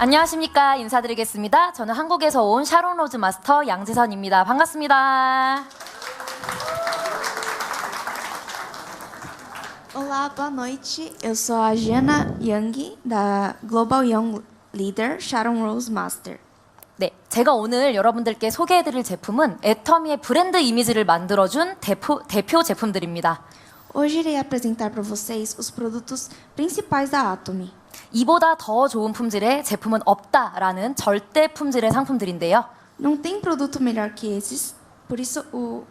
안녕하십니까. 인사드리겠습니다. 저는 한국에서 온 샤론 로즈 마스터 양재선입니다. 반갑습니다. Olá, boa noite. Eu sou a Jana Young, da Global Young Leader Sharon Rose Master. 네, 제가 오늘 여러분들께 소개해드릴 제품은 애터미의 브랜드 이미지를 만들어준 대표 제품들입니다. Hoje irei apresentar para vocês os produtos principais da Atomy. 이보다 더 좋은 품질의 제품은 없다라는 절대 품질의 상품들인데요. Não tem produto melhor que esses, por isso o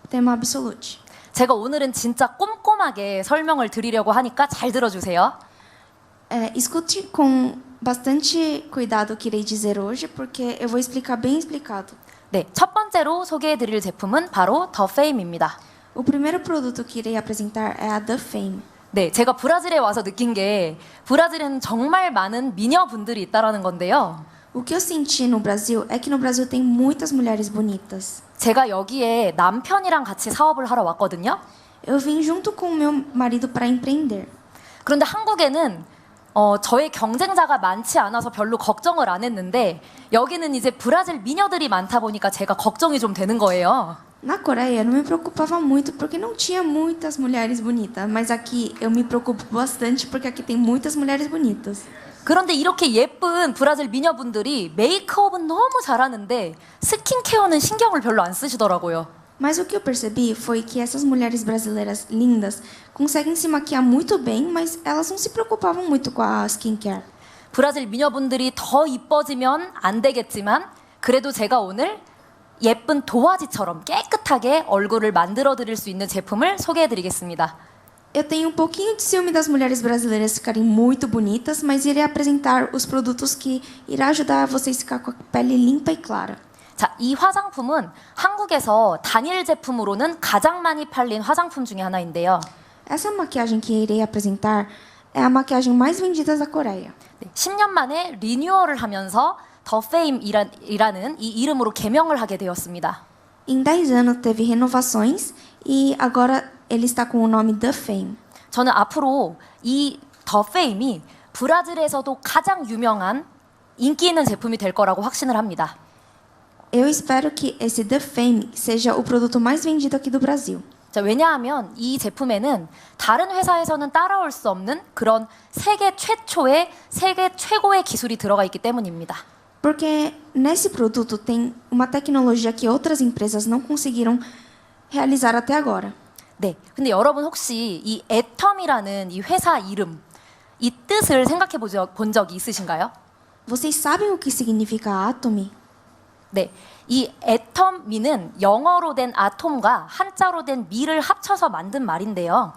tema Absolute. 제가 오늘은 진짜 꼼꼼하게 설명을 드리려고 하니까 잘 들어주세요. Escute com bastante cuidado o que irei dizer hoje, porque eu vou explicar bem explicado. 네, 첫 번째로 소개해드릴 제품은 바로 더 페임입니다. O primeiro produto que irei apresentar é a The Fame. 네, 제가 브라질에 와서 느낀 게 브라질에는 정말 많은 미녀분들이 있다라는 건데요. O que eu senti no Brasil é que no Brasil tem muitas mulheres bonitas. 제가 여기에 남편이랑 같이 사업을 하러 왔거든요. Eu vim junto com o meu marido para empreender. 그런데 한국에는 저의 경쟁자가 많지 않아서 별로 걱정을 안 했는데 여기는 이제 브라질 미녀들이 많다 보니까 제가 걱정이 좀 되는 거예요. Na Coreia, eu não me preocupava muito porque não tinha muitas mulheres bonitas, mas aqui eu me preocupo bastante porque aqui tem muitas mulheres bonitas. 그런데 이렇게 예쁜 브라질 미녀분들이 메이크업은 너무 잘하는데 스킨케어는 신경을 별로 안 쓰시더라고요. Mas o que eu percebi foi que essas mulheres brasileiras lindas conseguem se maquiar muito bem, mas elas não se preocupavam muito com a skincare. 브라질 미녀분들이 더 이뻐지면 안 되겠지만 그래도 제가 오늘 예쁜 도화지처럼 깨끗하게 얼굴을 만들어 드릴 수 있는 제품을 소개해 드리겠습니다. Eu tenho um pouquinho de ciúme das mulheres brasileiras ficarem muito bonitas, mas irei apresentar os produtos que irá ajudar vocês a ficar com a pele limpa e clara. 자, 이 화장품은 한국에서 단일 제품으로는 가장 많이 팔린 화장품 중에 하나인데요. Essa maquiagem que irei apresentar é a maquiagem mais vendida da Coreia. 네, 10년 만에 리뉴얼을 하면서 더 페임이라는 이 이름으로 개명을 하게 되었습니다. Em 10 anos teve renovações e agora ele está com o nome The Fame. 저는 앞으로 이 더 페임이 브라질에서도 가장 유명한 인기 있는 제품이 될 거라고 확신을 합니다. Eu espero que esse The Fame seja o produto mais vendido aqui do Brasil. 자, 왜냐하면 이 제품에는 다른 회사에서는 따라올 수 없는 그런 세계 최초의 세계 최고의 기술이 들어가 있기 때문입니다. Porque nesse produto tem uma tecnologia que outras empresas não conseguiram realizar até agora. 네, 근데 여러분 혹시 이 애텀이라는 이 회사 이름, 이 뜻을 생각해 본 적이 있으신가요? Vocês sabem o que significa Atomy? 네, 이 애텀미는 영어로 된 아톰과 한자로 된 미를 합쳐서 만든 말인데요.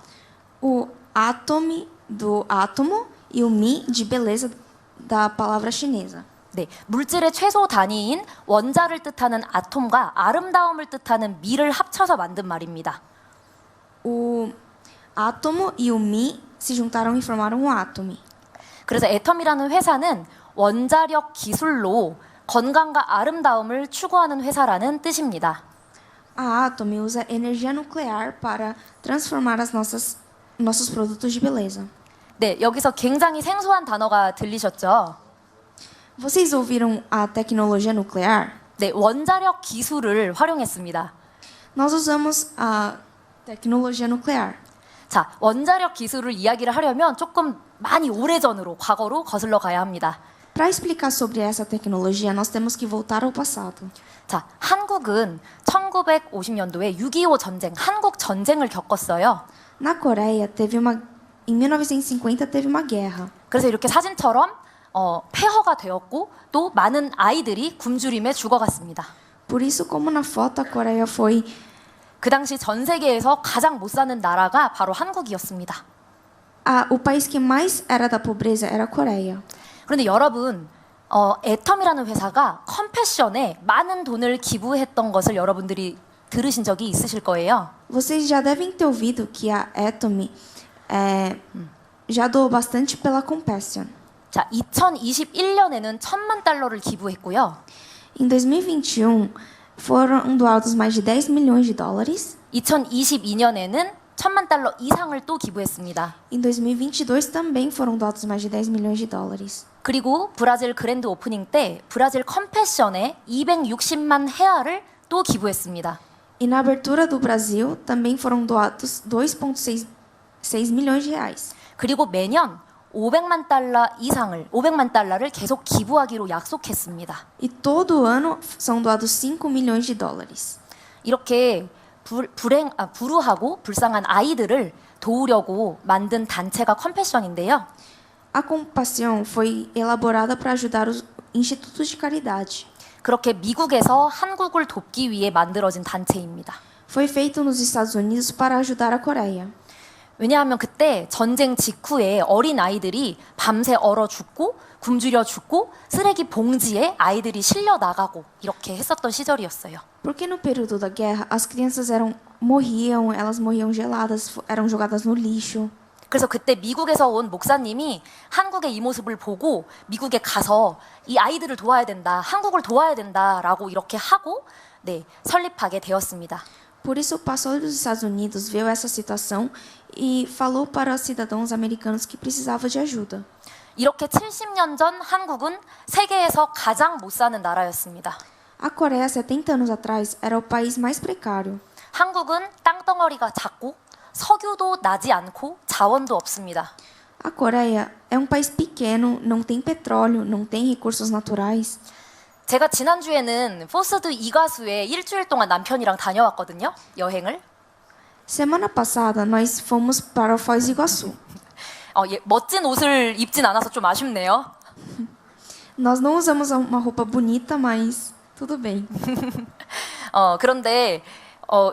O Atomy do átomo e o Mi de beleza da palavra chinesa. 네, 물질의 최소 단위인 원자를 뜻하는 아톰과 아름다움을 뜻하는 미를 합쳐서 만든 말입니다. O átomo e o Mi se juntaram e formaram o Atomy. 그래서 애텀이라는 회사는 원자력 기술로 건강과 아름다움을 추구하는 회사라는 뜻입니다. A Atomy usa energia nuclear para transformar nossos produtos de beleza. 네, 여기서 굉장히 생소한 단어가 들리셨죠? Vocês ouviram a tecnologia nuclear? 네, 원자력 기술을 활용했습니다. Nós usamos a tecnologia nuclear. 자, 원자력 기술을 이야기를 하려면 조금 많이 오래전으로, 과거로 거슬러 가야 합니다. Para explicar sobre essa tecnologia, nós temos que voltar ao passado. 자, 한국은 1950년도에 6.25 전쟁, 한국 전쟁을 겪었어요. Na Coreia, em 1950 teve uma guerra. 그래서 이렇게 사진처럼 폐허가 되었고 또 많은 아이들이 굶주림에 죽어갔습니다. Por isso, como na foto, a Coreia foi 그 당시 전 세계에서 가장 못 사는 나라가 바로 한국이었습니다. o país que mais era da pobreza era a Coreia. 그런데 여러분, 애텀이라는 회사가 컴패션에 많은 돈을 기부했던 것을 여러분들이 들으신 적이 있으실 거예요. Vocês já devem ter ouvido que a Atomy já doou bastante pela Compassion. 자, 2021년에는 1,000만 달러를 기부했고요. Em 2021, foram doados mais de 10 milhões de dólares. 2022년에는 천만 달러 이상을 또 기부했습니다. Em 2022 também foram doados mais de 10 milhões de dólares. 그리고 브라질 그랜드 오프닝 때 브라질 컴패션에 260만 헤아를 또 기부했습니다. E na abertura do Brasil também foram doados 2,6 milhões de reais. 그리고 매년 500만 달러를 계속 기부하기로 약속했습니다. E todo ano são doados 5 milhões de dólares. 이렇게 불우하고 불쌍한 아이들을 도우려고 만든 단체가 컴패션인데요. A Compaixão foi elaborada para ajudar os institutos de caridade. 그렇게 미국에서 한국을 돕기 위해 만들어진 단체입니다. Foi feito nos Estados Unidos para ajudar a Coreia. 왜냐하면 그때 전쟁 직후에 어린 아이들이 밤새 얼어 죽고 굶주려 죽고 쓰레기 봉지에 아이들이 실려 나가고 이렇게 했었던 시절이었어요. Porque no período da guerra as crianças elas morriam geladas, eram jogadas no lixo. 그래서 그때 미국에서 온 목사님이 한국의 이 모습을 보고 미국에 가서 이 아이들을 도와야 된다, 한국을 도와야 된다라고 이렇게 하고 설립하게 되었습니다. Por isso o pastor dos Estados Unidos viu essa situação e falou para os cidadãos americanos que precisava de ajuda. 이렇게 70년 전 한국은 세계에서 가장 못 사는 나라였습니다. A Coreia, 70 anos atrás, era o país mais precário. 한국은 땅덩어리가 작고 석유도 나지 않고 자원도 없습니다. A Coreia é um país pequeno, não tem petróleo, não tem recursos naturais. 제가 지난주에는 포스드 이가수에 일주일 동안 남편이랑 다녀왔거든요. 여행을. Semana passada, nós fomos para o Foz do Iguaçu. 멋진 옷을 입진 않아서 좀 아쉽네요. Nós não usamos uma roupa bonita, mas tudo bem. 그런데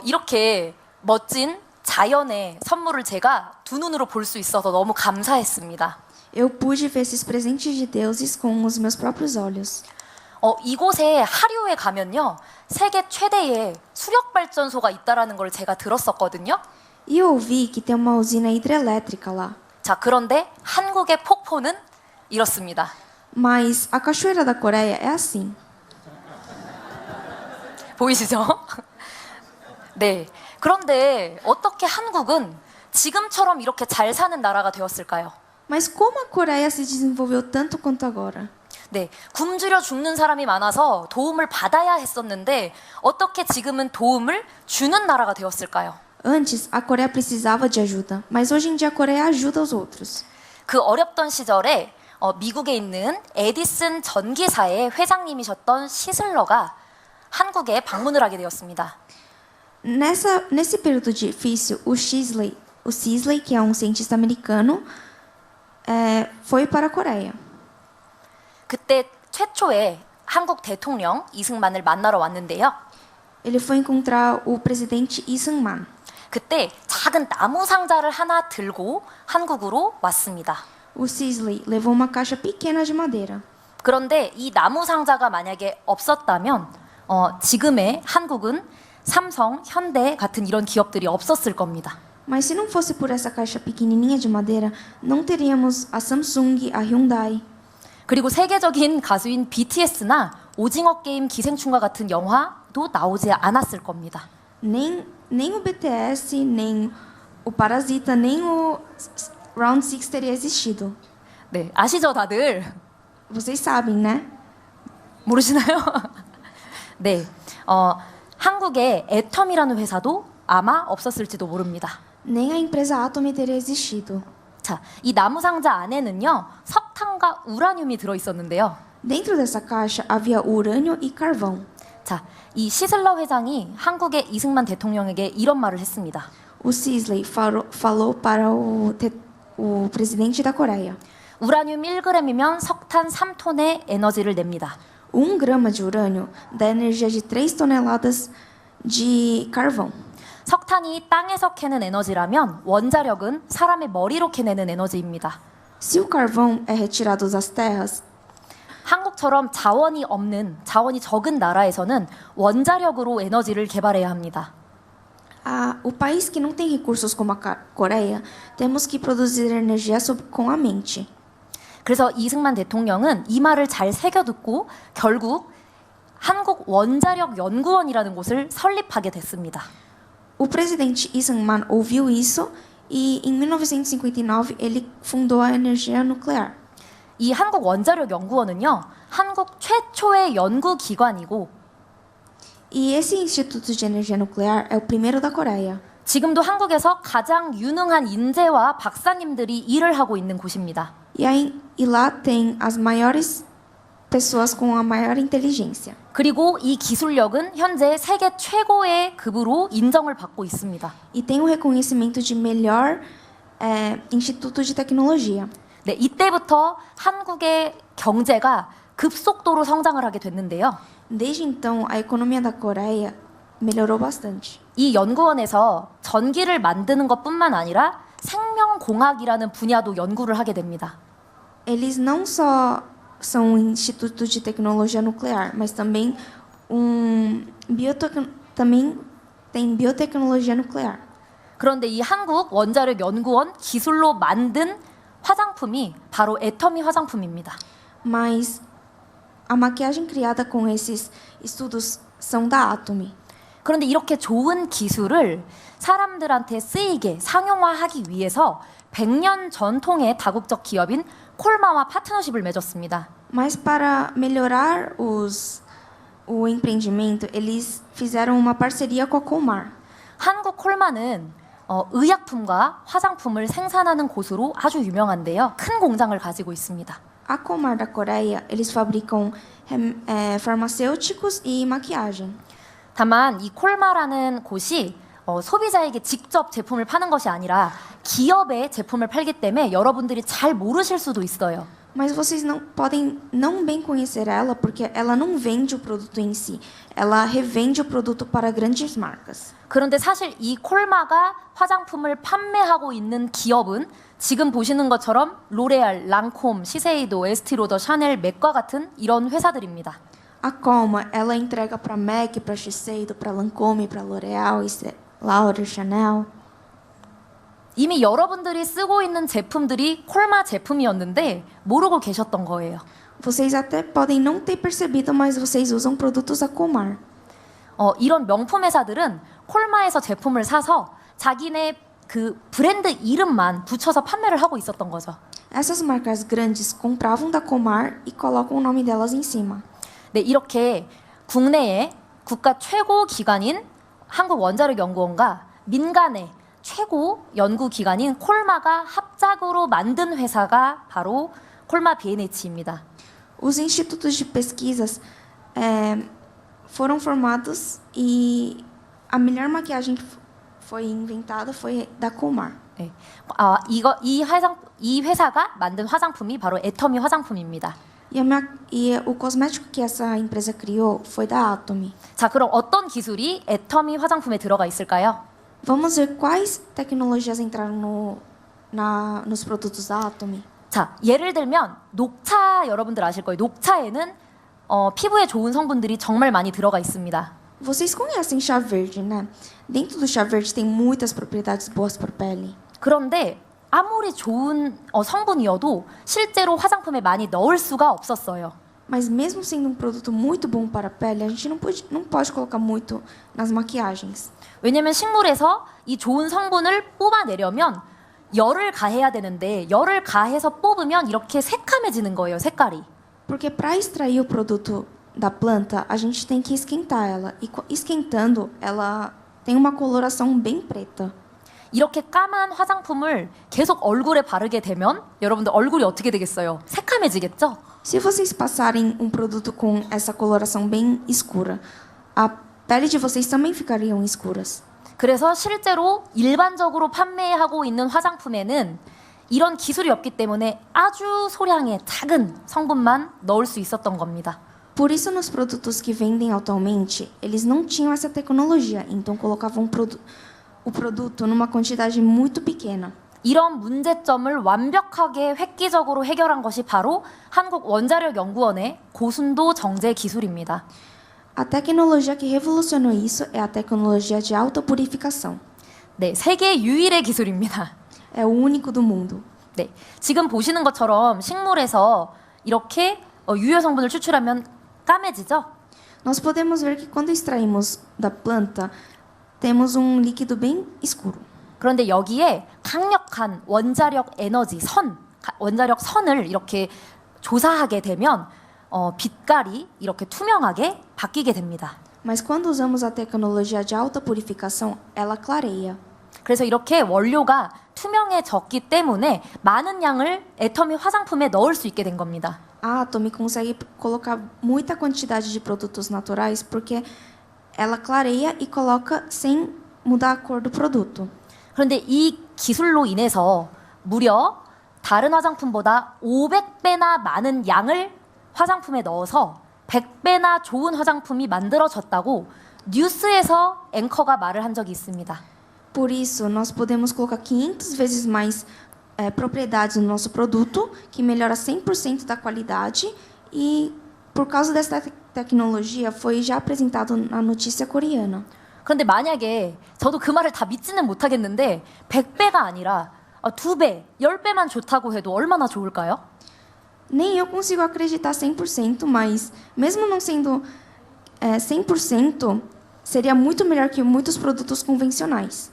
이렇게 멋진 자연의 선물을 제가 두 눈으로 볼 수 있어서 너무 감사했습니다. Eu pude ver esses presentes de deuses com os meus próprios olhos. 이곳에 하류에 가면요. 세계 최대의 수력 발전소가 있다라는 걸 제가 들었었거든요. E eu ouvi que tem uma usina hidrelétrica lá. 자, 그런데 한국의 폭포는 이렇습니다. Mas a cachoeira da Coreia é assim. 보이시죠? 네. 그런데 어떻게 한국은 지금처럼 이렇게 잘 사는 나라가 되었을까요? Mas como a Coreia se desenvolveu tanto quanto agora? 네, 굶주려 죽는 사람이 많아서 도움을 받아야 했었는데 어떻게 지금은 도움을 주는 나라가 되었을까요? Antes, a Coreia precisava de ajuda, mas hoje em dia a Coreia ajuda os outros. 그 어렵던 시절에 미국에 있는 에디슨 전기사의 회장님이셨던 시슬러가 한국에 방문을 하게 되었습니다. Nesse período difícil, o Sisley, que é um cientista americano, foi para a Coreia. 그때 최초의 한국 대통령 이승만을 만나러 왔는데요. Ele foi encontrar o presidente Lee Sung-man. 그때 작은 나무 상자를 하나 들고 한국으로 왔습니다. O Sisley levou uma caixa pequena de madeira. 그런데 이 나무 상자가 만약에 없었다면 지금의 한국은 삼성, 현대 같은 이런 기업들이 없었을 겁니다. Mas se não fosse por essa caixa pequenininha de madeira, não teríamos a Samsung, a Hyundai. 그리고 세계적인 가수인 BTS나 오징어 게임 기생충과 같은 영화도 나오지 않았을 겁니다. Nem o BTS, nem o Parasita, nem o Round 6 teria existido. 네, 아시죠 다들? Vocês sabem, né? 모르시나요? 네, 한국의 애텀이라는 회사도 아마 없었을지도 모릅니다. Nem a empresa Atom teria existido. 자, 이 나무 상자 안에는요 석탄과 우라늄이 들어 있었는데요. Dentro dessa caixa havia urânio e carvão. 자, 이 시슬러 회장이 한국의 이승만 대통령에게 이런 말을 했습니다. O Sisley falou para o presidente da Coreia. 우라늄 1g이면 석탄 3톤의 에너지를 냅니다. 1 grama de urânio dá energia de 3 toneladas de carvão. 석탄이 땅에서 캐는 에너지라면 원자력은 사람의 머리로 캐내는 에너지입니다. Se o carvão é retirado das terras, 한국처럼 자원이 적은 나라에서는 원자력으로 에너지를 개발해야 합니다. o país que não tem recursos como a Coreia, temos que produzir energia com a mente. 그래서 이승만 대통령은 이 말을 잘 새겨듣고 결국 한국 원자력 연구원이라는 곳을 설립하게 됐습니다. O presidente Lee Sang-man ouviu isso e, em 1959, ele fundou a energia nuclear. 이 한국원자력연구원은요, 한국 최초의 연구기관이고 E esse Instituto de Energia Nuclear é o primeiro da Coreia. 지금도 한국에서 가장 유능한 인재와 박사님들이 일을 하고 있는 곳입니다. E lá tem as maiores pessoas com a maior inteligência. 그리고 이 기술력은 현재 세계 최고의 급으로 인정을 받고 있습니다. E tem o reconhecimento de melhor instituto de tecnologia. 네, 이때부터 한국의 경제가 급속도로 성장을 하게 됐는데요. Desde então, a economia da Coreia melhorou bastante. 이 연구원에서 전기를 만드는 것뿐만 아니라 생명공학이라는 분야도 연구를 하게 됩니다. Eles não só são um instituto de tecnologia nuclear, mas também também tem biotecnologia nuclear. 그런데 이 한국 원자력 연구원 기술로 만든 화장품이 바로 애터미 화장품입니다. Mas a maquiagem criada com esses estudos são da Atomy. 그런데 이렇게 좋은 기술을 사람들한테 쓰이게 상용화하기 위해서 100년 전통의 다국적 기업인 콜마와 파트너십을 맺었습니다. Mas para melhorar o empreendimento, eles fizeram uma parceria com a Colmar. 한국 콜마는 의약품과 화장품을 생산하는 곳으로 아주 유명한데요. 큰 공장을 가지고 있습니다. A Colmar da Coreia, eles fabricam farmacêuticos e maquiagem. 다만 이 콜마라는 곳이 소비자에게 직접 제품을 파는 것이 아니라 기업의 제품을 팔기 때문에 여러분들이 잘 모르실 수도 있어요. Mas vocês não podem não bem conhecer ela porque ela não vende o produto em si. Ela revende o produto para grandes marcas. 그런데 사실 이 콜마가 화장품을 판매하고 있는 기업은 지금 보시는 것처럼 로레알, 랑콤, 시세이도, 에스티로더, 샤넬, 맥과 같은 이런 회사들입니다. A Colmar, ela entrega para MAC, para Shiseido, para Lancôme, para L'Oréal, Laura, Chanel. 이미 여러분들이 쓰고 있는 제품들이 콜마 제품이었는데 모르고 계셨던 거예요. Vocês até podem não ter percebido, mas vocês usam produtos da Colmar. 이런 명품 회사들은 콜마에서 제품을 사서 자기네 그 브랜드 이름만 붙여서 판매를 하고 있었던 거죠. Essas marcas grandes compravam da Colmar e colocam o nome delas em cima. 네, 이렇게 국내의 국가 최고 기관인 한국원자력연구원과 민간의 최고 연구기관인 콜마가 합작으로 만든 회사가 바로 콜마 B&H입니다. Os institutos de pesquisas foram formados e a melhor maquiagem que foi inventada foi da Colmar. 네. 이 회사가 만든 화장품이 바로 애터미 화장품입니다. E o cosmético que essa empresa criou foi da Atomy. 자, 그럼 어떤 기술이 애터미 화장품에 들어가 있을까요? Vamos ver quais tecnologias entraram nos produtos da Atomy. 자, 예를 들면 녹차 여러분들 아실 거예요. 녹차에는 피부에 좋은 성분들이 정말 많이 들어가 있습니다. Vocês conhecem chá verde, né? Dentro do chá verde tem muitas propriedades boas para a pele. 그런데 아무리 좋은 성분이어도 실제로 화장품에 많이 넣을 수가 없었어요. Mas mesmo sendo um produto muito bom para a pele, a gente não pode colocar muito nas maquiagens. 왜냐면 식물에서 이 좋은 성분을 뽑아내려면 열을 가해야 되는데 열을 가해서 뽑으면 이렇게 새카매지는 거예요, 색깔이. Porque para extrair o produto da planta, a gente tem que esquentar ela. E esquentando, ela tem uma coloração bem preta. 이렇게 까만 화장품을 계속 얼굴에 바르게 되면 여러분들 얼굴이 어떻게 되겠어요? 새카매지겠죠? Se vocês passarem um produto com essa coloração bem escura, a pele de vocês também ficariam escuras. 그래서 실제로 일반적으로 판매하고 있는 화장품에는 이런 기술이 없기 때문에 아주 소량의 작은 성분만 넣을 수 있었던 겁니다. Por isso, nos produtos que vendem atualmente, eles não tinham essa tecnologia, então colocavam o produto numa quantidade muito pequena. 이런 문제점을 완벽하게 획기적으로 해결한 것이 바로 한국원자력연구원의 고순도 정제 기술입니다. A tecnologia que revolucionou isso é a tecnologia de autopurificação. 네, 세계 유일의 기술입니다. É o único do mundo. 네, 지금 보시는 것처럼 식물에서 이렇게 유효 성분을 추출하면 까매지죠? Nós podemos ver que quando extraímos da planta temos um líquido bem escuro. 그런데 여기에 강력한 원자력 에너지 원자력 선을 이렇게 조사하게 되면 빛깔이 이렇게 투명하게 바뀌게 됩니다. Mas quando usamos a tecnologia de alta purificação, ela clareia. 그래서 이렇게 원료가 투명해졌기 때문에 많은 양을 애터미 화장품에 넣을 수 있게 된 겁니다. A Atomy consegue colocar muita quantidade de produtos naturais porque ela clareia e coloca sem mudar a cor do produto. 그런데 이 기술로 인해서 무려 다른 화장품보다 500배나 많은 양을 화장품에 넣어서 100배나 좋은 화장품이 만들어졌다고 뉴스에서 앵커가 말을 한 적이 있습니다. Por isso, nós podemos colocar 500 vezes mais propriedades no nosso produto, que melhora 100% da qualidade, e por causa dessa tecnologia foi já apresentado na notícia coreana. 그런데 만약에 저도 그 말을 다 믿지는 못하겠는데 100배가 아니라 2배, 10배만 좋다고 해도 얼마나 좋을까요? Nem eu consigo acreditar 100%, mas mesmo não sendo 100%, seria muito melhor que muitos produtos convencionais.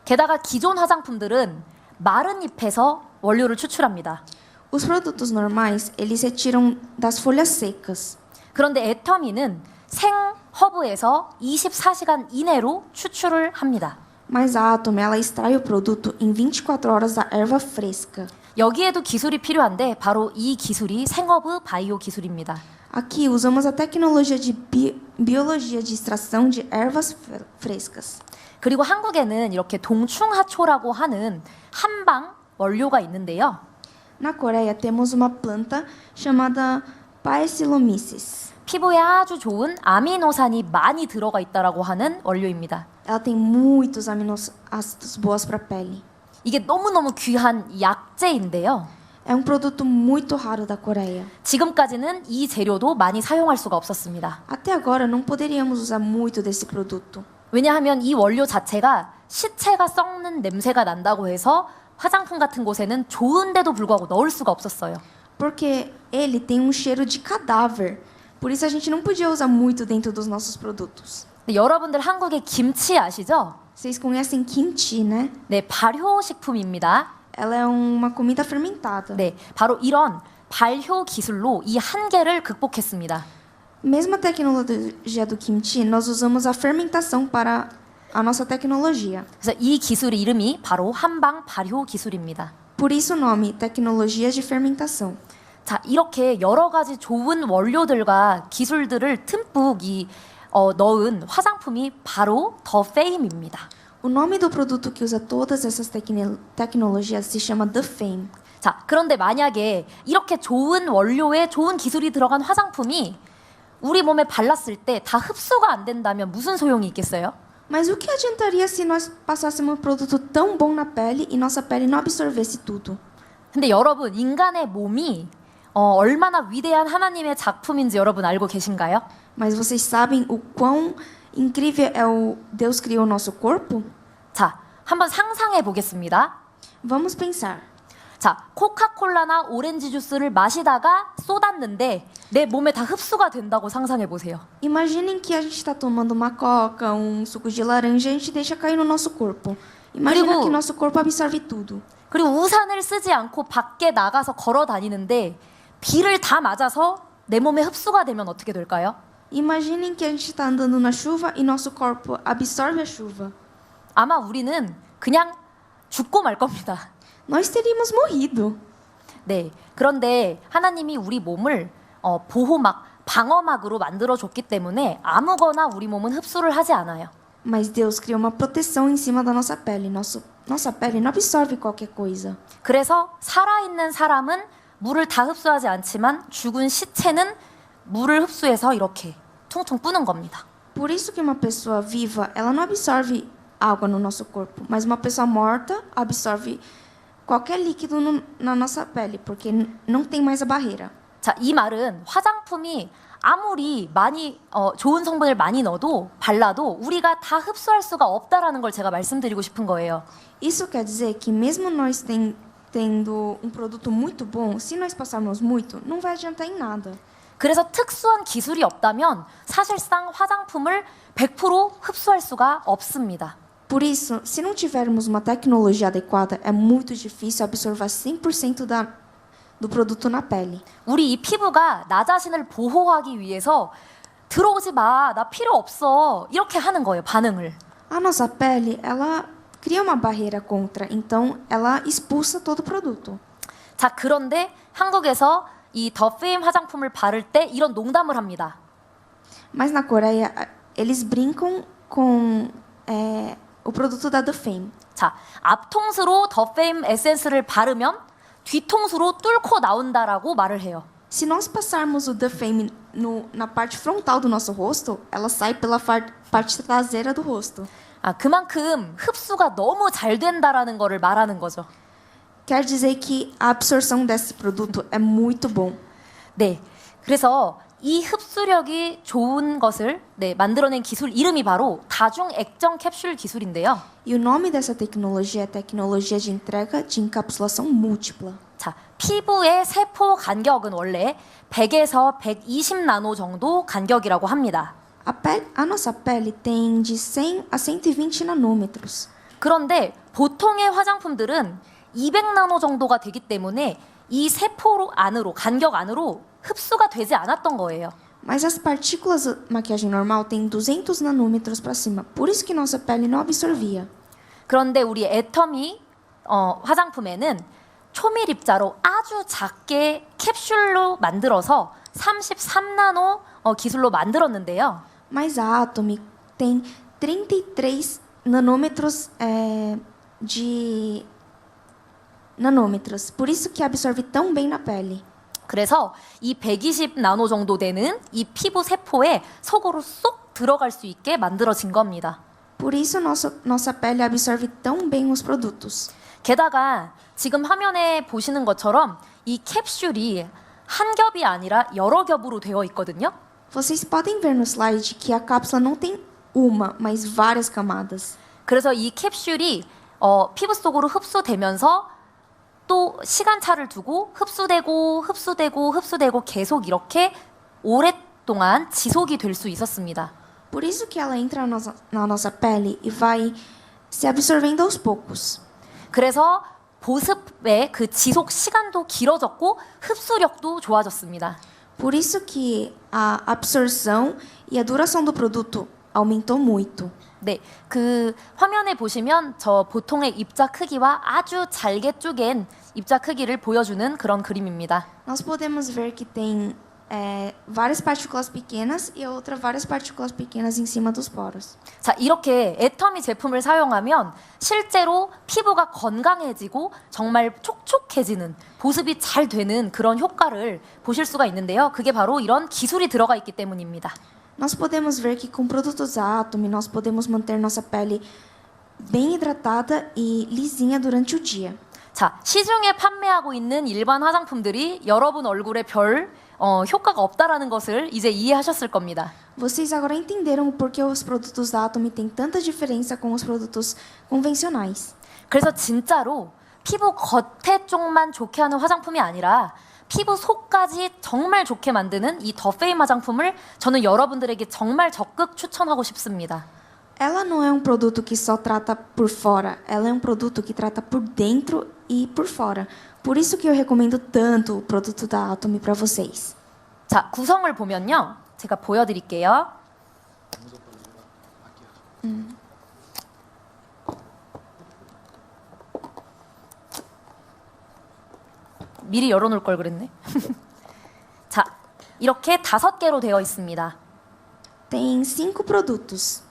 게다가 기존 화장품들은 마른 잎에서 원료를 추출합니다. Os produtos normais, eles retiram das folhas secas. 그런데 애터미는 생 허브에서 24시간 이내로 추출을 합니다. Mas a Atomy, ela extrai o produto em 24 horas da erva fresca. 여기에도 기술이 필요한데 바로 이 기술이 생허브 바이오 기술입니다. Aqui usamos a tecnologia de biologia de extração de ervas frescas. 그리고 한국에는 이렇게 동충하초라고 하는 한방 원료가 있는데요. Na Coreia temos uma planta chamada Paecilomyces. 피부에 아주 좋은 아미노산이 많이 들어가 있다라고 하는 원료입니다. Ela tem muitos aminoácidos boas para a pele. 이게 너무너무 귀한 약재인데요. É um produto muito raro da Coreia. 지금까지는 이 재료도 많이 사용할 수가 없었습니다. Até agora não poderíamos usar muito desse produto. 왜냐하면 이 원료 자체가 시체가 썩는 냄새가 난다고 해서 화장품 같은 곳에는 좋은데도 불구하고 넣을 수가 없었어요. Porque ele tem um cheiro de cadáver. Por isso a gente não podia usar muito dentro dos nossos produtos. 근데 여러분들 한국의 김치 아시죠? Vocês conhecem kimchi, né? 네, 발효식품입니다. Ela é uma comida fermentada. 네, 바로 이런 발효 기술로 이 한계를 극복했습니다. Mesma tecnologia do kimchi, nós usamos a fermentação para a nossa tecnologia. 그래서 이 기술 이름이 바로 한방 발효 기술입니다. Por isso o nome, tecnologia de fermentação. 자, 이렇게 여러 가지 좋은 원료들과 기술들을 듬뿍 넣은 화장품이 바로 더 페임입니다. O nome do produto que usa todas essas tecnologias se chama The Fame. 자, 그런데 만약에 이렇게 좋은 원료에 좋은 기술이 들어간 화장품이 우리 몸에 발랐을 때 다 흡수가 안 된다면 무슨 소용이 있겠어요? Mas o que adiantaria se nós passássemos um produto tão bom na pele e nossa pele não absorvesse tudo? 근데 여러분, 인간의 몸이 얼마나 위대한 하나님의 작품인지 여러분 알고 계신가요? Mas vocês sabem o quão incrível é o Deus criou o nosso corpo? 자, 한번 상상해 보겠습니다. Vamos pensar. 자, 코카콜라나 오렌지 주스를 마시다가 쏟았는데 내 몸에 다 흡수가 된다고 상상해 보세요. Imaginem que a gente está tomando uma coca, um suco de laranja e a gente deixa cair no nosso corpo. Imagina 그리고- que nosso corpo absorve tudo. 그리고 우산을 쓰지 않고 밖에 나가서 걸어 다니는데 비를 다 맞아서 내 몸에 흡수가 되면 어떻게 될까요? Imaginem que a gente está andando na chuva e nosso corpo absorve a chuva. 아마 우리는 그냥 죽고 말 겁니다. Nós teríamos morrido. 네. 그런데 하나님이 우리 몸을 보호막, 방어막으로 만들어줬기 때문에 아무거나 우리 몸은 흡수를 하지 않아요. Mas Deus criou uma proteção em cima da nossa pele. Nossa pele não absorve qualquer coisa. 그래서 살아있는 사람은 물을 다 흡수하지 않지만 죽은 시체는 물을 흡수해서 이렇게 퉁퉁 뿌는 겁니다. Por isso que uma pessoa viva, ela não absorve água no nosso corpo, mas uma pessoa morta absorve qualquer líquido na nossa pele, porque não tem mais a barreira. 자, 이 말은 화장품이 아무리 많이 좋은 성분을 많이 넣어도 발라도 우리가 다 흡수할 수가 없다라는 걸 제가 말씀드리고 싶은 거예요. Isso quer dizer que mesmo nós tendo um produto muito bom, se nós passarmos muito, não vai adiantar em nada. 그래서 특수한 기술이 없다면 사실상 화장품을 100% 흡수할 수가 없습니다. Por isso, se não tivermos uma tecnologia adequada, é muito difícil absorver 100% do produto na pele. 우리 이 피부가 나 자신을 보호하기 위해서 들어오지 마, 나 필요 없어 이렇게 하는 거예요, 반응을. A nossa pele, ela cria uma barreira contra, então ela expulsa todo o produto. 자, 그런데 한국에서 이 더 페임 화장품을 바를 때 이런 농담을 합니다. Mas na Coreia, eles brincam com o produto da The Fame. 자, 앞통수로 더 페임 에센스를 바르면 뒤통수로 뚫고 나온다라고 말을 해요. Se nós passarmos o The Fame na parte frontal do nosso rosto, ela sai pela parte traseira do rosto. 아, 그만큼 흡수가 너무 잘 된다라는 거를 말하는 거죠. Quer dizer que a absorção desse produto é muito bom. 네, 그래서 이 흡수력이 좋은 것을 만들어낸 기술 이름이 바로 다중 액정 캡슐 기술인데요. E o nome dessa tecnologia é tecnologia de entrega de encapsulação múltipla. 자, 피부의 세포 간격은 원래 100에서 120 나노 정도 간격이라고 합니다. A nossa pele tem de 100 a 120 nanômetros. 그런데 보통의 화장품들은 200 나노 정도가 되기 때문에 이 세포 안으로, 간격 안으로 흡수가 되지 않았던 거예요. Mas as partículas da maquiagem normal têm 200 nanômetros para cima. Por isso que nossa pele não absorvia. 그런데 우리 애터미 화장품에는 초밀 입자로 아주 작게 캡슐로 만들어서 33나노 기술로 만들었는데요. Mas a Atomy tem 33 nanômetros de nanômetros. Por isso que absorve tão bem na pele. 그래서 이 120 나노 정도 되는 이 피부 세포에 속으로 쏙 들어갈 수 있게 만들어진 겁니다. Por isso nossa pele absorve tão bem os produtos. 게다가 지금 화면에 보시는 것처럼 이 캡슐이 한 겹이 아니라 여러 겹으로 되어 있거든요. Vocês podem ver no slide que a cápsula não tem uma, mas várias camadas. 그래서 이 캡슐이 피부 속으로 흡수되면서 또 시간차를 두고 흡수되고 계속 이렇게 오랫동안 지속이 될 수 있었습니다. Por isso que ela entra na nossa pele e vai se absorvendo aos poucos. 그래서 보습의 그 지속 시간도 길어졌고 흡수력도 좋아졌습니다. Por isso que a absorção e a duração do produto aumentou muito. 네, 그 화면에 보시면 저 보통의 입자 크기와 아주 잘게 쪼갠 입자 크기를 보여주는 그런 그림입니다. Nós podemos ver que tem várias partículas pequenas e a outra várias partículas pequenas em cima dos poros. 자, 이렇게 애터미 제품을 사용하면 실제로 피부가 건강해지고 정말 촉촉해지는, 보습이 잘 되는 그런 효과를 보실 수가 있는데요. 그게 바로 이런 기술이 들어가 있기 때문입니다. Nós podemos ver que com produtos Atomy nós podemos manter nossa pele bem hidratada e lisinha durante o dia. 자, 시중에 판매하고 있는 일반 화장품들이 여러분 얼굴에 별 효과가 없다라는 것을 이제 이해하셨을 겁니다. Vocês agora entenderam o porquê os produtos da Atomy têm tanta diferença com os produtos convencionais. 그래서 진짜로 피부 겉에 쪽만 좋게 하는 화장품이 아니라 피부 속까지 정말 좋게 만드는 이 더 페임 화장품을 저는 여러분들에게 정말 적극 추천하고 싶습니다. Ela não é produto que só trata por fora, ela é produto que trata por dentro e por fora. Por isso que eu recomendo tanto o produto da Atomy para vocês. 자, 구성을 보면요. 제가 보여드릴게요. 미리 열어놓을 걸 그랬네. 자, 이렇게 5개로 되어 있습니다. Tem 5 produtos.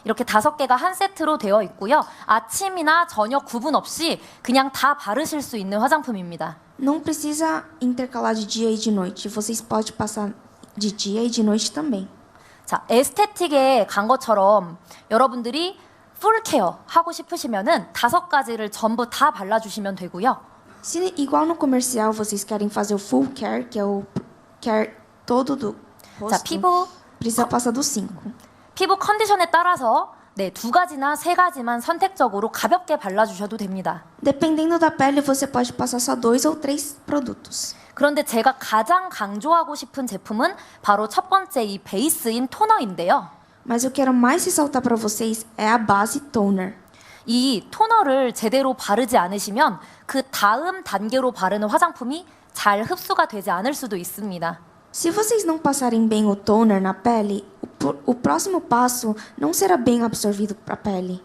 이렇게 5개가 한 세트로 되어 있고요. 아침이나 저녁 구분 없이 그냥 다 바르실 수 있는 화장품입니다. Não precisa intercalar de dia e de noite. Vocês podem passar de dia e de noite também. 자, 에스테틱에 간 것처럼 여러분들이 풀 케어 하고 싶으시면은 5가지를 전부 다 발라주시면 되고요. Se igual no comercial vocês querem fazer o full care, que é o care todo do 자, rosto, 피부 precisa passar dos 5. 컨디션에 따라서 네, 2가지나 3가지만 선택적으로 가볍게 발라주셔도 됩니다. Dependendo da pele, você pode passar só 2 ou 3 produtos. 그런데 제가 가장 강조하고 싶은 제품은 바로 첫 번째 이 베이스인 토너인데요. Mas eu quero mais ressaltar para vocês é a base toner. 이 토너를 제대로 바르지 않으시면 그 다음 단계로 바르는 화장품이 잘 흡수가 되지 않을 수도 있습니다. Se vocês não passarem bem o toner na pele, o próximo passo não será bem absorvido para a pele.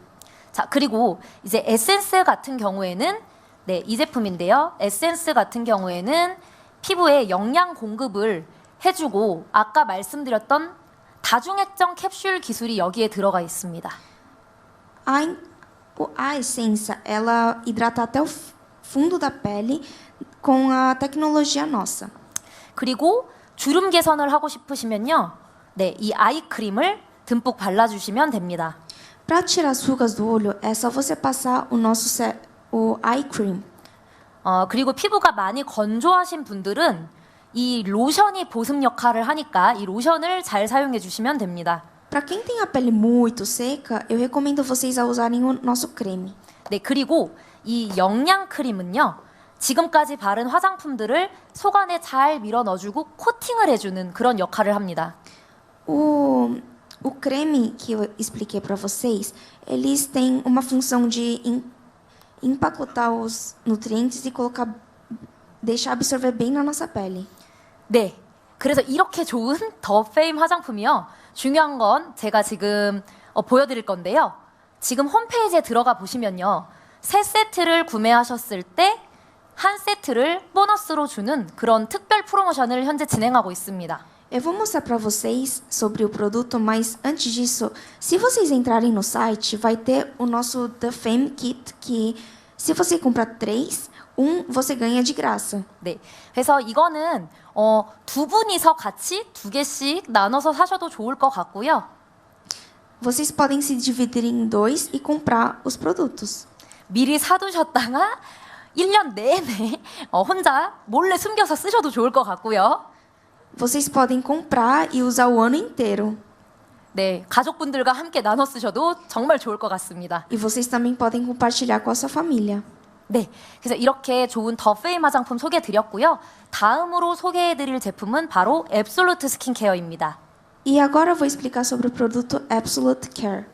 자, 그리고 이제 에센스 같은 경우에는 네, 이 제품인데요. 에센스 같은 경우에는 피부에 영양 공급을 해주고 아까 말씀드렸던 다중액정 캡슐 기술이 여기에 들어가 있습니다. A essência, ela hidrata até o fundo da pele com a tecnologia nossa. 그리고 주름 개선을 하고 싶으시면요. 네, 이 아이크림을 듬뿍 발라주시면 됩니다. Para tirar as rugas do olho, é só você passar o eye cream. 그리고 피부가 많이 건조하신 분들은 이 로션이 보습 역할을 하니까 이 로션을 잘 사용해 주시면 됩니다. Para quem tem a pele muito seca, eu recomendo vocês a usarem o nosso creme. 네, 그리고 이 영양 크림은요. 지금까지 바른 화장품들을 속 안에 잘 밀어 넣어주고 코팅을 해주는 그런 역할을 합니다. O creme que eu expliquei para vocês, eles têm uma função de empacotar os nutrientes e deixar absorver bem na nossa pele. 네, 그래서 이렇게 좋은 더 페임 화장품이요. 중요한 건 제가 지금 보여드릴 건데요. 지금 홈페이지에 들어가 보시면요. 3세트를 구매하셨을 때 한 세트를 보너스로 주는 그런 특별 프로모션을 현재 진행하고 있습니다. Eu vou mostrar para vocês sobre o produto, mas antes disso, se vocês entrarem no site, vai ter o nosso The Fame Kit, que se você comprar 3, você ganha de graça. 네, 그래서 이거는 2분이서 같이 2개씩 나눠서 사셔도 좋을 것 같고요. Vocês podem se dividir em 2 e comprar os produtos. 미리 사두셨다가 1년 내내 혼자 몰래 숨겨서 쓰셔도 좋을 것 같고요. Vocês podem comprar e usar o ano inteiro. 네, 가족분들과 함께 나눠 쓰셔도 정말 좋을 것 같습니다. E vocês também podem compartilhar com a sua família. 네, 그래서 이렇게 좋은 더 페임 화장품 소개해드렸고요. 다음으로 소개해드릴 제품은 바로 앱솔루트 스킨케어입니다. E agora eu vou explicar sobre o produto Absolute Care.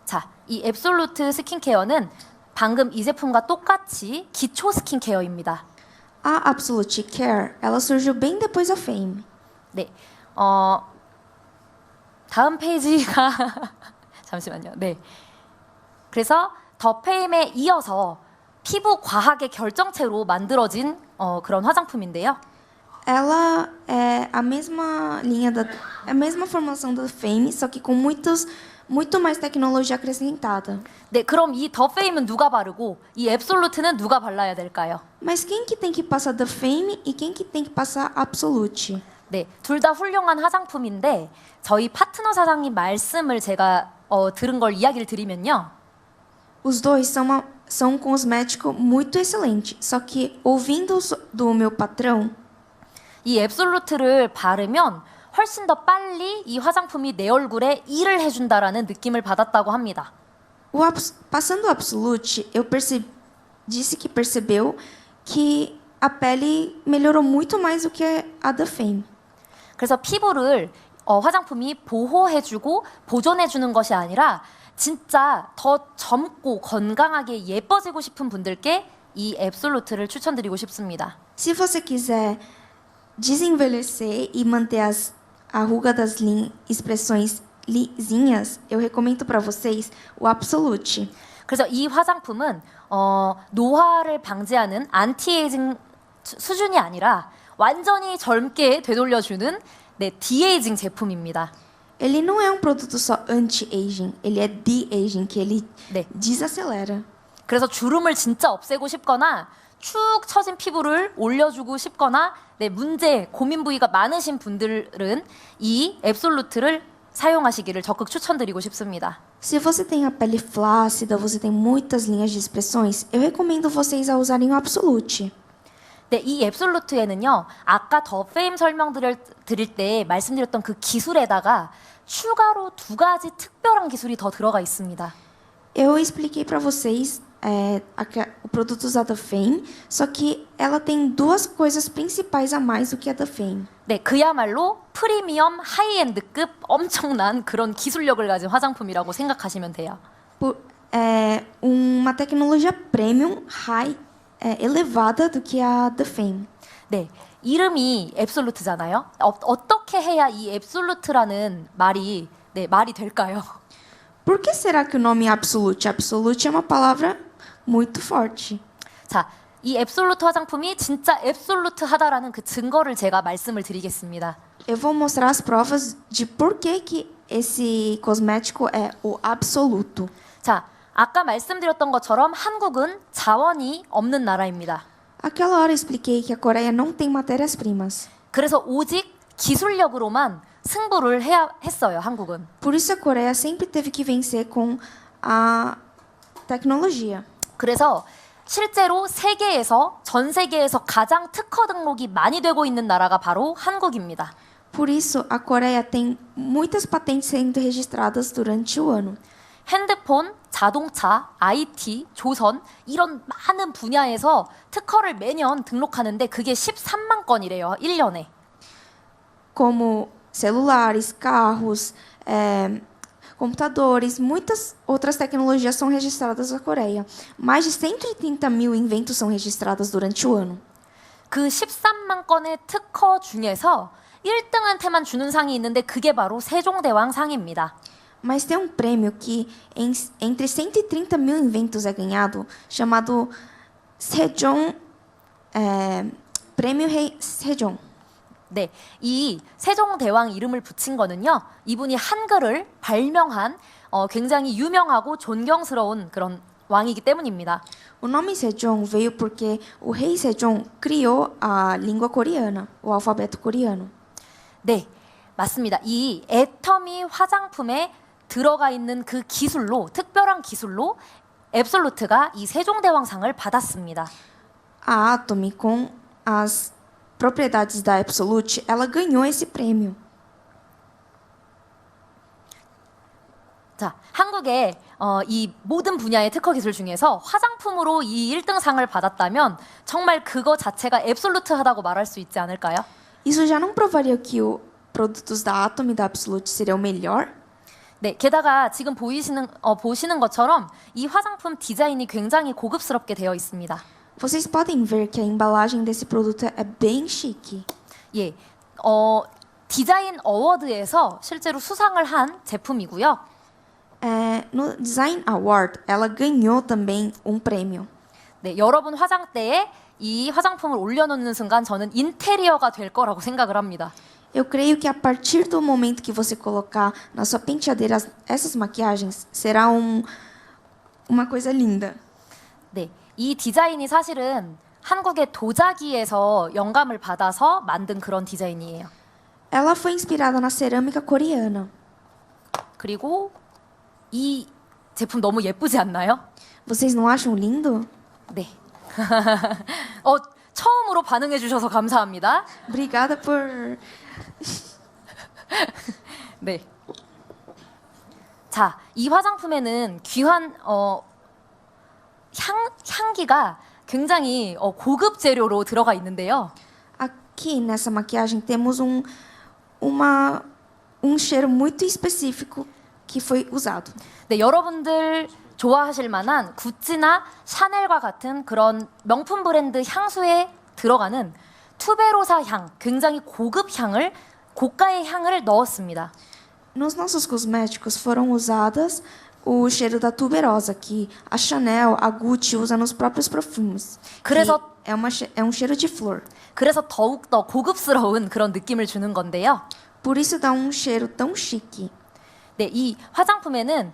자, 이 앱솔루트 스킨케어는 방금 이 제품과 똑같이 기초 스킨케어입니다. A Absolute Care, ela surgiu bem depois da Fame. 네, 다음 페이지가 잠시만요. 네, 그래서 더 페임에 이어서 피부 과학의 결정체로 만들어진 그런 화장품인데요. Ela é a mesma a mesma formulação da Fame, só que com muito mais tecnologia acrescentada. 네, 그럼 이 더 페임은 누가 바르고 이 앱솔루트는 누가 발라야 될까요? Mas quem que tem que passar da Fame e quem que tem que passar Absolute? 네, 둘 다 훌륭한 화장품인데 저희 파트너 사장님 말씀을 제가 들은 걸 이야기를 드리면요. Os dois são um cosmético muito excelente, só que ouvindo do meu patrão, 이 앱솔루트를 바르면 훨씬 더 빨리 이 화장품이 내 얼굴에 일을 해준다라는 느낌을 받았다고 합니다. passando o Absolute, disse que percebeu que a pele melhorou muito mais do que a da Fame. 그래서 피부를 화장품이 보호해주고 보존해주는 것이 아니라 진짜 더 젊고 건강하게 예뻐지고 싶은 분들께 이 앱솔루트를 추천드리고 싶습니다. Se você quiser desenvelhecer e manter a ruga das expressões lisinhas, eu recomendo para vocês o Absolute. 그래서 이 화장품은 노화를 방지하는 안티에이징 수준이 아니라 완전히 젊게 되돌려주는 네, 디에이징 제품입니다. Ele não é um produto só anti-aging, ele é de-aging, que ele 네. desacelera. 그래서 주름을 진짜 없애고 싶거나 축 처진 피부를 올려주고 싶거나 네, 고민 부위가 많으신 분들은 이 앱솔루트를 사용하시기를 적극 추천드리고 싶습니다. Se você tem a pele flácida, você tem muitas linhas de expressões, eu recomendo vocês a usarem o Absolute. 네, 이 앱솔루트에는요, 아까 더 페임 드릴 때 말씀드렸던 그 기술에다가 추가로 2가지 특별한 기술이 더 들어가 있습니다. Eu expliquei para vocês o produto usado da Fame, só que ela tem duas coisas principais a mais do que a da Fame. 네, 그야말로 프리미엄 하이엔드급 엄청난 그런 기술력을 가진 화장품이라고 생각하시면 돼요. Uma tecnologia premium elevada do que a da Fame. 네, 이름이 앱솔루트잖아요. 어떻게 해야 이 앱솔루트라는 말이 될까요? Por que será que o nome é Absolute? Absolute é uma palavra muito forte. 자, 이 앱솔루트 화장품이 진짜 앱솔루트하다라는 그 증거를 제가 말씀을 드리겠습니다. Eu vou mostrar as provas de por que esse cosmético é o absoluto. 자, 아까 말씀드렸던 것처럼 한국은 자원이 없는 나라입니다. Aquela hora eu expliquei que a Coreia não tem matérias-primas. 그래서 오직 기술력으로만 승부를 해야 했어요, 한국은. Por isso a Coreia sempre teve que vencer com a tecnologia. 그래서 실제로 전 세계에서 가장 특허 등록이 많이 되고 있는 나라가 바로 한국입니다. Por isso a Coreia tem muitas patentes sendo registradas durante o ano. 핸드폰, 자동차, IT, 조선 이런 많은 분야에서 특허를 매년 등록하는데 그게 13만 건이래요. 1년에. Como celulares, carros, computadores, muitas outras tecnologias são registradas na Coreia. Mais de 130 mil inventos são registrados durante o ano. 그 13만 건의 특허 중에서 1등한테만 주는 상이 있는데 그게 바로 세종대왕 상입니다. Mas tem um prêmio que entre 130 mil inventos é ganhado, chamado Sejong, Prêmio Rei Sejong. 네, 이 세종대왕 이름을 붙인 거는요, 이분이 한글을 발명한 굉장히 유명하고 존경스러운 그런 왕이기 때문입니다. O nome Sejong veio porque o rei Sejong criou a língua coreana, o alfabeto coreano. 네, 맞습니다. 이 애터미 화장품에 들어가 있는 그 기술로, 특별한 기술로 앱솔루트가 이 세종대왕상을 받았습니다. A Atomy, com as propriedades da Absolute, ela ganhou esse prêmio. 자, 한국의 이 모든 분야의 특허 기술 중에서 화장품으로 이 1등상을 받았다면 정말 그거 자체가 앱솔루트하다고 말할 수 있지 않을까요? Isso já não provaria que os produtos da Atomy e da Absolute seriam melhor? 네, 게다가 지금 보시는 것처럼 이 화장품 디자인이 굉장히 고급스럽게 되어 있습니다. Vocês podem ver que a embalagem desse produto é bem chique. 예, 디자인 어워드에서 실제로 수상을 한 제품이고요. No Design Award, ela ganhou também um prêmio. 네, 여러분 화장대에 이 화장품을 올려놓는 순간 저는 인테리어가 될 거라고 생각을 합니다. Eu creio que a partir do momento que você colocar na sua penteadeira essas maquiagens, será uma coisa linda. 네, 이 디자인이 사실은 한국의 도자기에서 영감을 받아서 만든 그런 디자인이에요. Ela foi inspirada na cerâmica coreana. 그리고 이 제품 너무 예쁘지 않나요? Vocês não acham lindo? 네. 처음으로 반응해 주셔서 감사합니다. Obrigada por... 네. 자, 이 화장품에는 귀한 향기가 굉장히 고급 재료로 들어가 있는데요. Aqui nessa maquiagem temos um cheiro muito específico que foi usado. 네, 여러분들 좋아하실 만한 구찌나 샤넬과 같은 그런 명품 브랜드 향수에 들어가는 투베로사 향, 굉장히 고가의 향을 넣었습니다. Nos nossos cosméticos foram usadas o cheiro da tuberosa que a Chanel, a Gucci usa nos próprios perfumes. 그래서 É um cheiro de flor. 그래서 더욱더 고급스러운 그런 느낌을 주는 건데요. Por isso dá um cheiro tão chique. 네, 이 화장품에는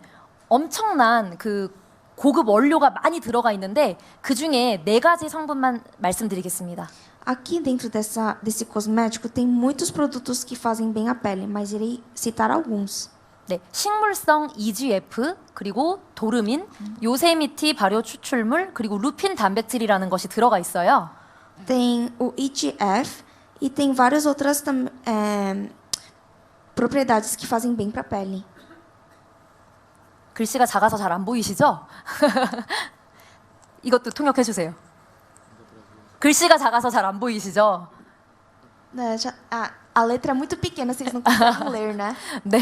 엄청난 그 고급 원료가 많이 들어가 있는데 그 중에 4가지 성분만 말씀드리겠습니다. Aqui dentro desse cosmético tem muitos produtos que fazem bem à pele, mas irei citar alguns. 네, 식물성 EGF 그리고 도르민, 요세미티 발효 추출물 그리고 루핀 단백질이라는 것이 들어가 있어요. tem o EGF e tem várias outras propriedades que fazem bem para a pele. 글씨가 작아서 잘 안 보이시죠? 이것도 통역해 주세요. 글씨가 작아서 잘 안 보이시죠? A letra é muito pequena, vocês não conseguem ler, né? 네.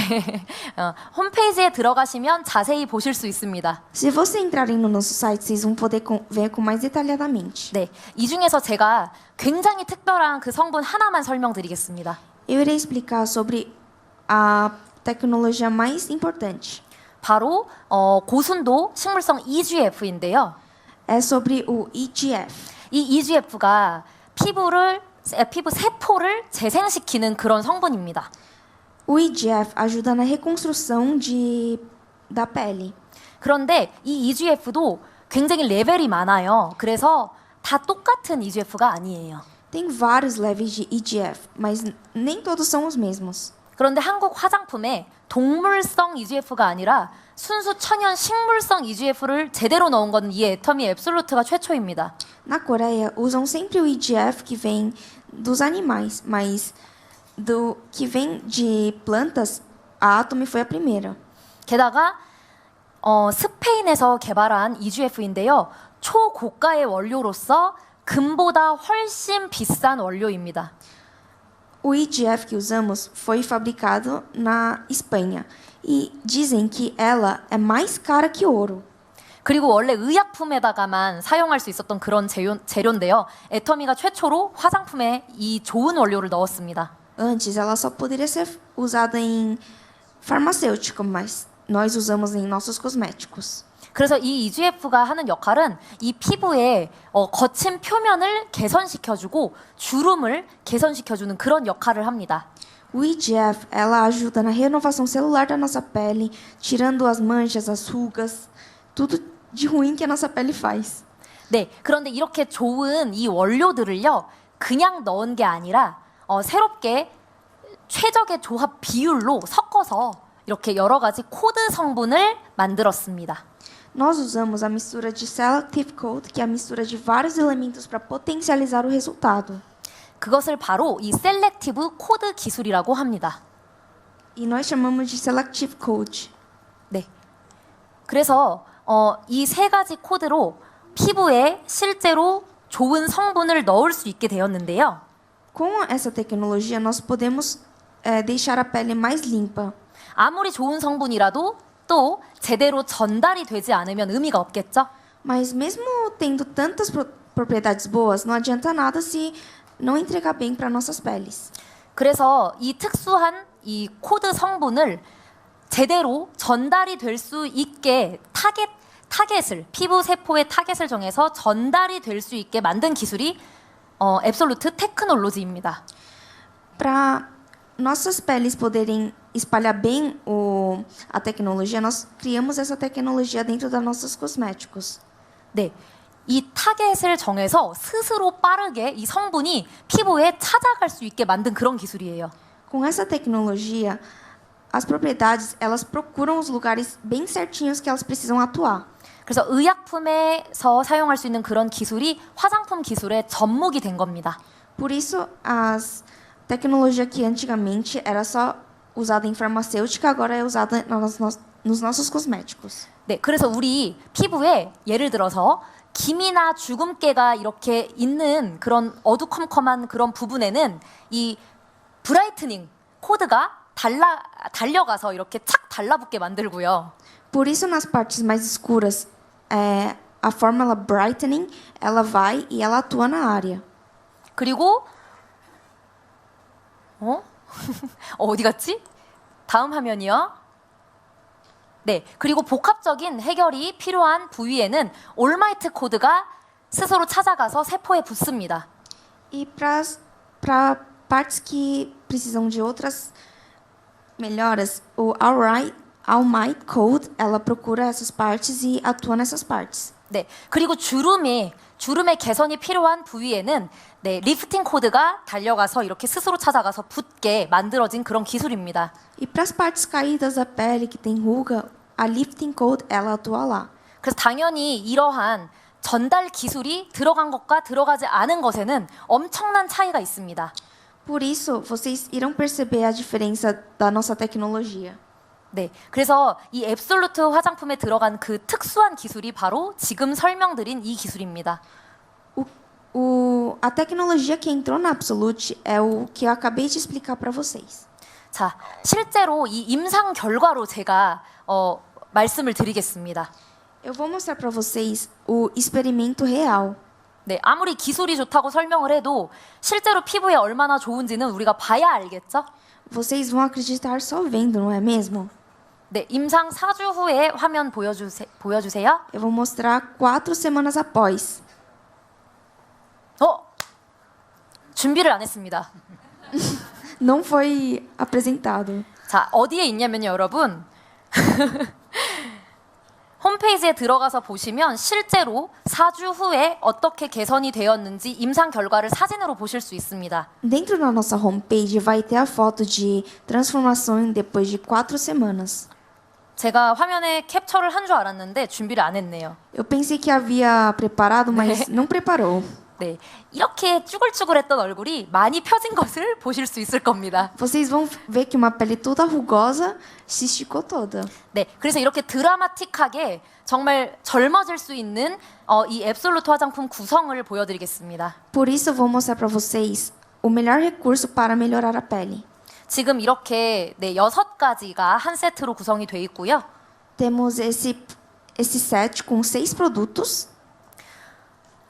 홈페이지에 들어가시면 자세히 보실 수 있습니다. Se você entrarem no nosso site, vocês vão poder ver com mais detalhadamente. 네. 이 중에서 제가 굉장히 특별한 그 성분 하나만 설명드리겠습니다. Eu irei explicar sobre a tecnologia mais importante. 바로 고순도 식물성 EGF인데요. É sobre o EGF. 이 EGF가 피부 세포를 재생시키는 그런 성분입니다. O EGF ajuda na reconstrução da pele. 그런데 이 EGF도 굉장히 레벨이 많아요. 그래서 다 똑같은 EGF가 아니에요. Tem vários levels de EGF, mas nem todos são os mesmos. 그런데 한국 화장품에 동물성 EGF가 아니라 순수 천연 식물성 EGF를 제대로 넣은 건 이 애터미 앱솔루트가 최초입니다. Na Coreia, usam sempre o EGF que vem dos animais, mas do que vem de plantas, a Atomy foi a primeira. 게다가 스페인에서 개발한 EGF인데요. 초고가의 원료로서 금보다 훨씬 비싼 원료입니다. O EGF que usamos foi fabricado na Espanha e dizem que ela é mais cara que ouro. 그리고 원래 의약품에다가만 사용할 수 있었던 그런 재료인데요. 애터미가 최초로 화장품에 이 좋은 원료를 넣었습니다. Antes, ela só poderia ser usada em farmacêutico, mas nós usamos em nossos cosméticos. 그래서 이 EGF가 하는 역할은 이 피부의 거친 표면을 개선시켜주고 주름을 개선시켜주는 그런 역할을 합니다. O EGF, ela ajuda na renovação celular da nossa pele, tirando as manchas, as rugas, tudo de ruim que a nossa pele faz. 네, 그런데 이렇게 좋은 이 원료들을요, 그냥 넣은 게 아니라 새롭게 최적의 조합 비율로 섞어서 이렇게 여러 가지 코드 성분을 만들었습니다. Nós usamos a mistura de Selective Coat, que é a mistura de vários elementos para potencializar o resultado. 그것을 바로 이 셀렉티브 코드 기술이라고 합니다. E nós chamamos de Selective Coat. 네. 그래서 이 세 가지 코드로 피부에 실제로 좋은 성분을 넣을 수 있게 되었는데요. Com essa tecnologia, nós podemos deixar a pele mais limpa. 아무리 좋은 성분이라도 또 제대로 전달이 되지 않으면 의미가 없겠죠? Mas mesmo tendo tantas propriedades boas, não adianta nada se não entregar bem para nossas peles. 그래서 이 특수한 이 코드 성분을 제대로 전달이 될 수 있게 타겟을 피부 세포의 타겟을 정해서 전달이 될 수 있게 만든 기술이 앱솔루트 테크놀로지입니다. Para nossas peles poderem espalhar bem a tecnologia, nós criamos essa tecnologia dentro dos nossos cosméticos. 네, 이 타겟을 정해서 스스로 빠르게 이 성분이 피부에 찾아갈 수 있게 만든 그런 기술이에요. Com essa tecnologia, as propriedades elas procuram os lugares bem certinhos que elas precisam atuar. 그래서 의약품에서 사용할 수 있는 그런 기술이 화장품 기술의 접목이 된 겁니다. Por isso, a tecnologia que antigamente era só usada em farmacêutica, agora é usada nos nossos cosméticos. 네, 그래서 우리 피부에 예를 들어서 기미나 주근깨가 이렇게 있는 그런 어두컴컴한 그런 부분에는 이 브라이트닝 코드가 달려가서 이렇게 착 달라붙게 만들고요. Por isso, nas partes mais escuras, a fórmula brightening, ela vai e ela atua na área. 그리고 어디 갔지? 다음 화면이요. 네, 그리고 복합적인 해결이 필요한 부위에는 올마이트 코드가 스스로 찾아가서 세포에 붙습니다. E para partes que precisam de outras melhoras, o All Might Code, ela procura essas partes e atua nessas partes. 네, 그리고 주름의 개선이 필요한 부위에는 네, 리프팅 코드가 달려가서 이렇게 스스로 찾아가서 붙게 만들어진 그런 기술입니다. E para as partes caídas da pele que tem ruga, a Lifting Code, ela atua lá. 그래서 당연히 이러한 전달 기술이 들어간 것과 들어가지 않은 것에는 엄청난 차이가 있습니다. Por isso, vocês irão perceber a diferença da nossa tecnologia. 네, 그래서 이 앱솔루트 화장품에 들어간 그 특수한 기술이 바로 지금 설명드린 이 기술입니다. A tecnologia que entrou na Absolute é o que eu acabei de explicar para vocês. 자, 실제로 이 임상 결과로 제가 말씀을 드리겠습니다. Eu vou mostrar para vocês o experimento real. 네, 아무리 기술이 좋다고 설명을 해도 실제로 피부에 얼마나 좋은지는 우리가 봐야 알겠죠? Vocês vão acreditar só vendo, não é mesmo? 네, 임상 4주 후에 화면 보여주세요. Eu vou mostrar 4 semanas após. 준비를 안 했습니다. Não foi apresentado. 자, 어디에 있냐면요, 여러분. 홈페이지에 들어가서 보시면 실제로 4주 후에 어떻게 개선이 되었는지 임상 결과를 사진으로 보실 수 있습니다. Dentro da nossa homepage vai ter a foto de transformação depois de 4 semanas. 제가 화면에 캡처를 한 줄 알았는데 준비를 안 했네요. Eu pensei que havia preparado, mas não preparou. 네, 이렇게 쭈글쭈글했던 얼굴이 많이 펴진 것을 보실 수 있을 겁니다. Vocês vão ver que uma pele toda rugosa se esticou toda. 네, 그래서 이렇게 드라마틱하게 정말 젊어질 수 있는 이 앱솔루트 화장품 구성을 보여드리겠습니다. Por isso eu vou mostrar para vocês o melhor recurso para melhorar a pele. 지금 이렇게 6가지가 한 세트로 구성이 돼 있고요. Temos esse set com 6 produtos: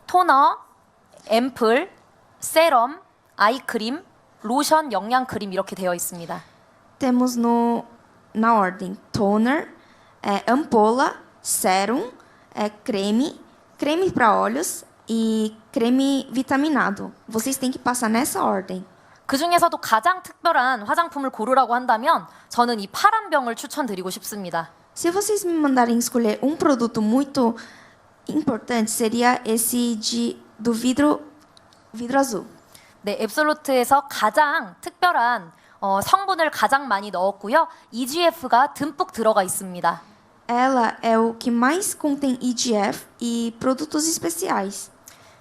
토너, 앰플, 세럼, 아이크림, 로션, 영양크림 이렇게 되어 있습니다. temos na ordem toner, ampola, sérum, creme para olhos e creme vitaminado. Vocês têm que passar nessa ordem. 그 중에서도 가장 특별한 화장품을 고르라고 한다면 저는 이 파란 병을 추천드리고 싶습니다. Se vocês me mandarem escolher um produto muito importante, seria esse do vidro azul. 네, 앱솔루트에서 가장 특별한 성분을 가장 많이 넣었고요. EGF가 듬뿍 들어가 있습니다. Ela é o que mais contém EGF e produtos especiais.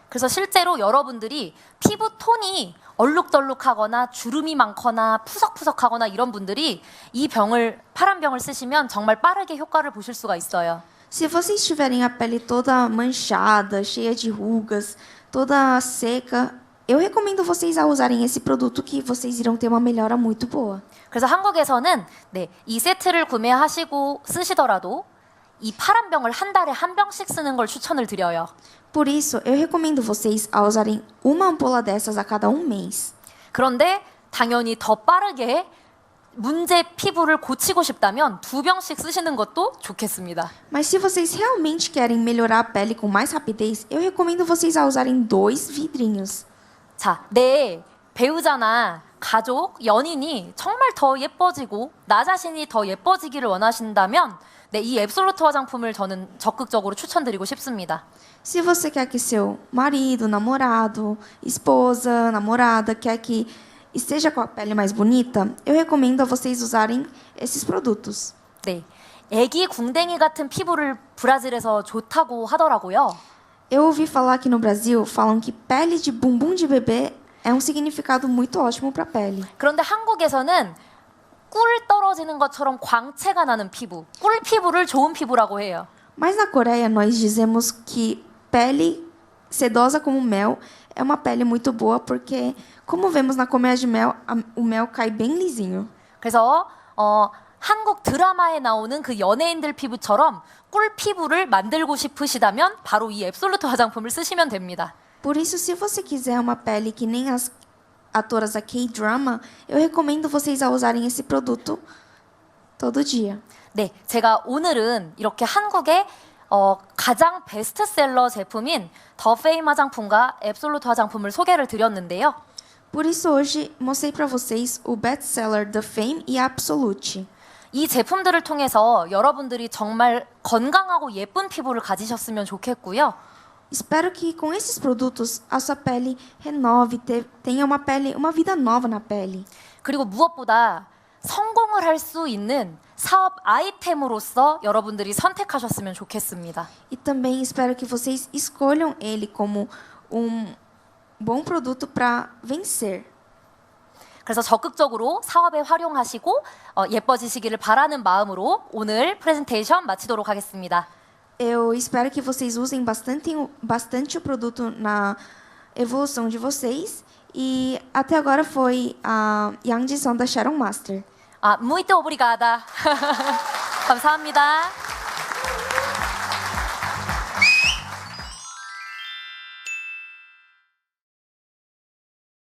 그래서 실제로 여러분들이 피부 톤이 얼룩덜룩하거나 주름이 많거나 푸석푸석하거나 이런 분들이 이 파란 병을 쓰시면 정말 빠르게 효과를 보실 수가 있어요. Se vocês tiverem a pele toda manchada, cheia de rugas, toda seca, eu recomendo vocês a usarem esse produto que vocês irão ter uma melhora muito boa. 그래서 한국에서는 이 세트를 구매하시고 쓰시더라도 이 파란 병을 한 달에 한 병씩 쓰는 걸 추천을 드려요. Por isso, eu recomendo vocês a usarem uma ampola dessas a cada mês. 그런데 당연히 더 빠르게 문제 피부를 고치고 싶다면 2병씩 쓰시는 것도 좋겠습니다. Mas se vocês realmente querem melhorar a pele com mais rapidez, eu recomendo vocês a usarem 2 vidrinhos. 자, 내 배우자나 가족, 연인이 정말 더 예뻐지고 나 자신이 더 예뻐지기를 원하신다면 이 앱솔루트 화장품을 저는 적극적으로 추천드리고 싶습니다. Se você quer que seu marido, namorado, esposa, namorada quer que esteja com a pele mais bonita, eu recomendo a vocês usarem esses produtos. 네, 애기 궁뎅이 같은 피부를 브라질에서 좋다고 하더라고요. Eu ouvi falar que no Brasil falam que pele de bumbum de bebê é um significado muito ótimo para a pele. 그런데 한국에서는 꿀 떨어지는 것처럼 광채가 나는 피부, 꿀 피부를 좋은 피부라고 해요. Mas na Coreia nós dizemos que pele sedosa como mel é uma pele muito boa porque, como vemos na colmeia de mel, o mel cai bem lisinho. 그래서 한국 드라마에 나오는 그 연예인들 피부처럼 꿀 피부를 만들고 싶으시다면 바로 이 앱솔루트 화장품을 쓰시면 됩니다. Por isso, se você quiser uma pele que nem as atoras da K-drama, eu recomendo vocês a usarem esse produto todo dia. 네, 제가 오늘은 이렇게 한국의 가장 베스트셀러 제품인 더 페임 화장품과 앱솔루트 화장품을 소개를 드렸는데요. Por isso, hoje mostrei para vocês o best-seller The Fame e a Absolute. 이 제품들을 통해서 여러분들이 정말 건강하고 예쁜 피부를 가지셨으면 좋겠고요. Espero que com esses produtos a sua pele renove, tenha uma vida nova na pele. 그리고 무엇보다 성공을 할 수 있는 사업 아이템으로서 여러분들이 선택하셨으면 좋겠습니다. E também espero que vocês escolham ele como bom produto para vencer. 그래서 적극적으로 사업에 활용하시고 예뻐지시기를 바라는 마음으로 오늘 프레젠테이션 마치도록 하겠습니다. Eu espero que vocês usem bastante o produto na evolução de vocês. E até agora foi a Yang Ji-sung da Sharon Master. Muito obrigada. 감사합니다.